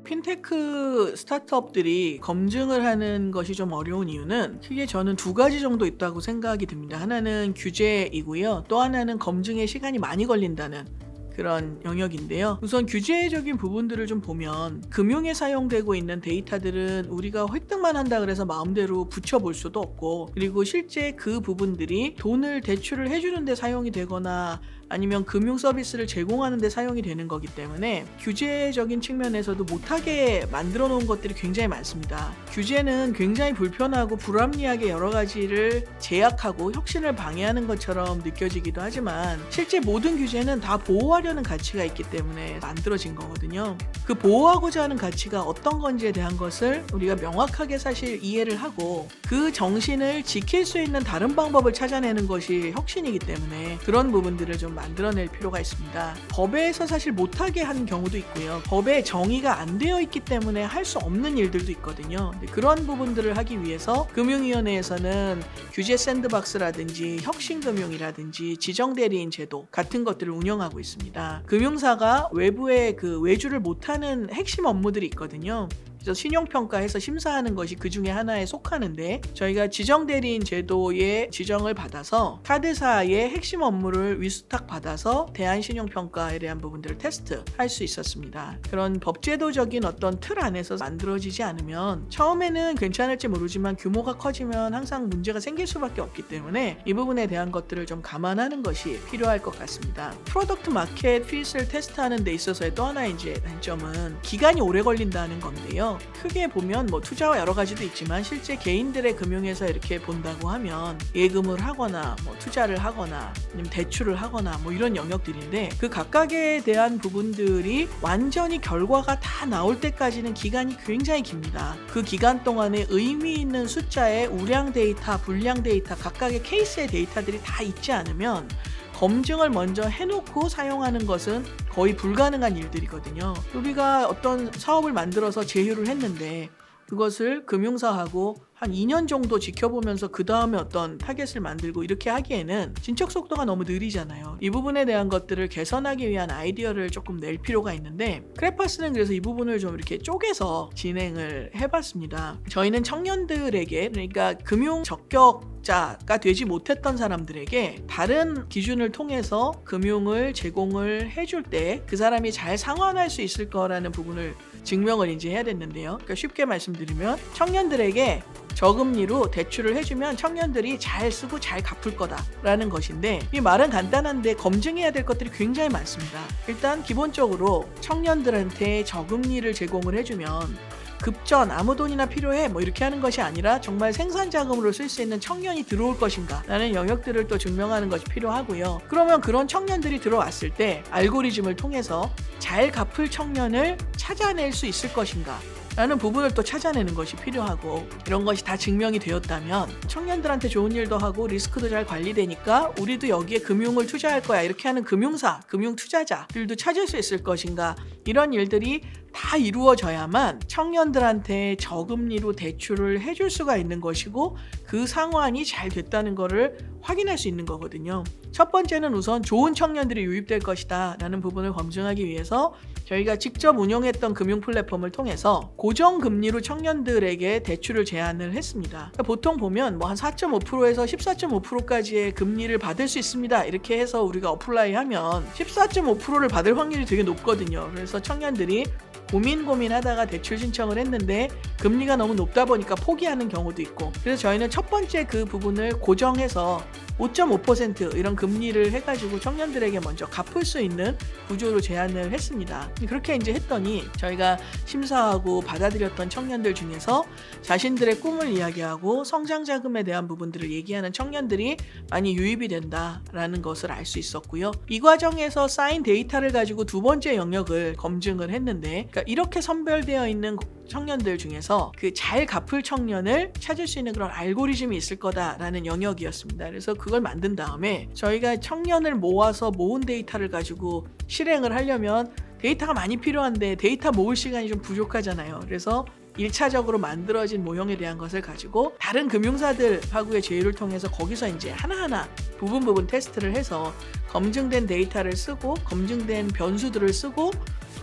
핀테크 스타트업들이 검증을 하는 것이 좀 어려운 이유는 크게 저는 두 가지 정도 있다고 생각이 듭니다. 하나는 규제이고요. 또 하나는 검증에 시간이 많이 걸린다는 그런 영역인데요. 우선 규제적인 부분들을 좀 보면 금융에 사용되고 있는 데이터들은 우리가 획득만 한다 그래서 마음대로 붙여볼 수도 없고, 그리고 실제 그 부분들이 돈을 대출을 해주는 데 사용이 되거나 아니면 금융 서비스를 제공하는 데 사용이 되는 거기 때문에 규제적인 측면에서도 못하게 만들어 놓은 것들이 굉장히 많습니다. 규제는 굉장히 불편하고 불합리하게 여러 가지를 제약하고 혁신을 방해하는 것처럼 느껴지기도 하지만 실제 모든 규제는 다 보호하려는 가치가 있기 때문에 만들어진 거거든요. 그 보호하고자 하는 가치가 어떤 건지에 대한 것을 우리가 명확하게 사실 이해를 하고 그 정신을 지킬 수 있는 다른 방법을 찾아내는 것이 혁신이기 때문에 그런 부분들을 좀 만들어낼 필요가 있습니다. 법에서 사실 못하게 하는 경우도 있고요. 법에 정의가 안 되어 있기 때문에 할 수 없는 일들도 있거든요. 그런 부분들을 하기 위해서 금융위원회에서는 규제 샌드박스라든지 혁신금융이라든지 지정대리인 제도 같은 것들을 운영하고 있습니다. 금융사가 외부에 그 외주를 못하는 핵심 업무들이 있거든요. 그래서 신용평가해서 심사하는 것이 그 중에 하나에 속하는데, 저희가 지정대리인 제도의 지정을 받아서 카드사의 핵심 업무를 위수탁 받아서 대한신용평가에 대한 부분들을 테스트할 수 있었습니다. 그런 법제도적인 어떤 틀 안에서 만들어지지 않으면 처음에는 괜찮을지 모르지만 규모가 커지면 항상 문제가 생길 수밖에 없기 때문에 이 부분에 대한 것들을 좀 감안하는 것이 필요할 것 같습니다. 프로덕트 마켓 핏을 테스트하는 데 있어서의 또 하나의 이제 단점은 기간이 오래 걸린다는 건데요. 크게 보면 뭐 투자와 여러 가지도 있지만 실제 개인들의 금융에서 이렇게 본다고 하면 예금을 하거나 뭐 투자를 하거나 아니면 대출을 하거나 뭐 이런 영역들인데, 그 각각에 대한 부분들이 완전히 결과가 다 나올 때까지는 기간이 굉장히 깁니다. 그 기간 동안에 의미 있는 숫자의 우량 데이터, 불량 데이터, 각각의 케이스의 데이터들이 다 있지 않으면 검증을 먼저 해놓고 사용하는 것은 거의 불가능한 일들이거든요. 우리가 어떤 사업을 만들어서 제휴를 했는데 그것을 금융사하고 한 2년 정도 지켜보면서 그 다음에 어떤 타겟을 만들고 이렇게 하기에는 진척 속도가 너무 느리잖아요. 이 부분에 대한 것들을 개선하기 위한 아이디어를 조금 낼 필요가 있는데, 크레파스는 그래서 이 부분을 좀 이렇게 쪼개서 진행을 해봤습니다. 저희는 청년들에게, 그러니까 금융 적격자가 되지 못했던 사람들에게 다른 기준을 통해서 금융을 제공을 해줄 때 그 사람이 잘 상환할 수 있을 거라는 부분을 증명을 이제 해야 됐는데요. 그러니까 쉽게 말씀드리면 청년들에게 저금리로 대출을 해주면 청년들이 잘 쓰고 잘 갚을 거다라는 것인데, 이 말은 간단한데 검증해야 될 것들이 굉장히 많습니다. 일단 기본적으로 청년들한테 저금리를 제공을 해주면 급전 아무 돈이나 필요해 뭐 이렇게 하는 것이 아니라 정말 생산자금으로 쓸 수 있는 청년이 들어올 것인가 라는 영역들을 또 증명하는 것이 필요하고요. 그러면 그런 청년들이 들어왔을 때 알고리즘을 통해서 잘 갚을 청년을 찾아낼 수 있을 것인가 라는 부분을 또 찾아내는 것이 필요하고, 이런 것이 다 증명이 되었다면 청년들한테 좋은 일도 하고 리스크도 잘 관리되니까 우리도 여기에 금융을 투자할 거야 이렇게 하는 금융사, 금융 투자자들도 찾을 수 있을 것인가, 이런 일들이 다 이루어져야만 청년들한테 저금리로 대출을 해줄 수가 있는 것이고 그 상환이 잘 됐다는 것을 확인할 수 있는 거거든요. 첫 번째는 우선 좋은 청년들이 유입될 것이다 라는 부분을 검증하기 위해서 저희가 직접 운영했던 금융 플랫폼을 통해서 고정금리로 청년들에게 대출을 제안을 했습니다. 그러니까 보통 보면 뭐 한 4.5%에서 14.5%까지의 금리를 받을 수 있습니다 이렇게 해서 우리가 어플라이하면 14.5%를 받을 확률이 되게 높거든요. 그래서 청년들이 고민하다가 대출 신청을 했는데 금리가 너무 높다 보니까 포기하는 경우도 있고, 그래서 저희는 첫 번째 그 부분을 고정해서 5.5% 이런 금리를 해가지고 청년들에게 먼저 갚을 수 있는 구조로 제안을 했습니다. 그렇게 이제 했더니 저희가 심사하고 받아들였던 청년들 중에서 자신들의 꿈을 이야기하고 성장 자금에 대한 부분들을 얘기하는 청년들이 많이 유입이 된다라는 것을 알 수 있었고요. 이 과정에서 쌓인 데이터를 가지고 두 번째 영역을 검증을 했는데, 그러니까 이렇게 선별되어 있는 청년들 중에서 그 잘 갚을 청년을 찾을 수 있는 그런 알고리즘이 있을 거다라는 영역이었습니다. 그래서 그걸 만든 다음에 저희가 청년을 모아서 모은 데이터를 가지고 실행을 하려면 데이터가 많이 필요한데 데이터 모을 시간이 좀 부족하잖아요. 그래서 1차적으로 만들어진 모형에 대한 것을 가지고 다른 금융사들하고의 제휴를 통해서 거기서 이제 하나하나 부분 테스트를 해서 검증된 데이터를 쓰고 검증된 변수들을 쓰고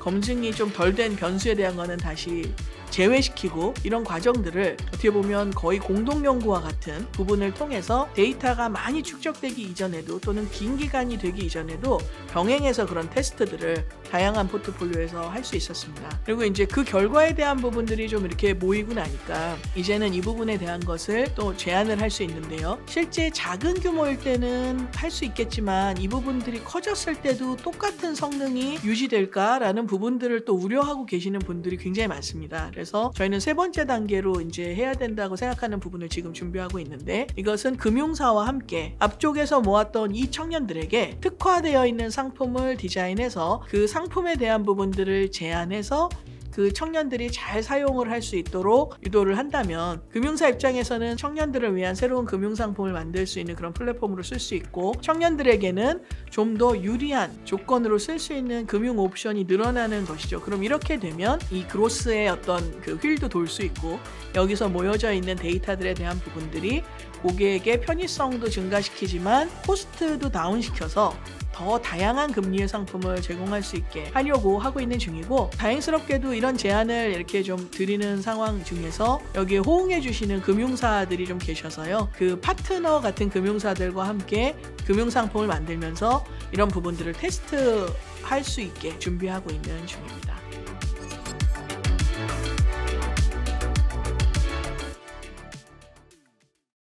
검증이 좀 덜 된 변수에 대한 거는 다시 제외시키고, 이런 과정들을 어떻게 보면 거의 공동연구와 같은 부분을 통해서 데이터가 많이 축적되기 이전에도 또는 긴 기간이 되기 이전에도 병행해서 그런 테스트들을 다양한 포트폴리오에서 할 수 있었습니다. 그리고 이제 그 결과에 대한 부분들이 좀 이렇게 모이고 나니까 이제는 이 부분에 대한 것을 또 제안을 할 수 있는데요. 실제 작은 규모일 때는 할 수 있겠지만 이 부분들이 커졌을 때도 똑같은 성능이 유지될까라는 부분들을 또 우려하고 계시는 분들이 굉장히 많습니다. 그래서 저희는 세 번째 단계로 이제 해야 된다고 생각하는 부분을 지금 준비하고 있는데, 이것은 금융사와 함께 앞쪽에서 모았던 이 청년들에게 특화되어 있는 상품을 디자인해서 그 상품에 대한 부분들을 제안해서 그 청년들이 잘 사용을 할 수 있도록 유도를 한다면, 금융사 입장에서는 청년들을 위한 새로운 금융상품을 만들 수 있는 그런 플랫폼으로 쓸 수 있고, 청년들에게는 좀 더 유리한 조건으로 쓸 수 있는 금융 옵션이 늘어나는 것이죠. 그럼 이렇게 되면 이 그로스의 어떤 그 휠도 돌 수 있고, 여기서 모여져 있는 데이터들에 대한 부분들이 고객의 편의성도 증가시키지만 코스트도 다운시켜서 더 다양한 금리의 상품을 제공할 수 있게 하려고 하고 있는 중이고, 다행스럽게도 이런 제안을 이렇게 좀 드리는 상황 중에서 여기에 호응해 주시는 금융사들이 좀 계셔서요, 그 파트너 같은 금융사들과 함께 금융상품을 만들면서 이런 부분들을 테스트할 수 있게 준비하고 있는 중입니다.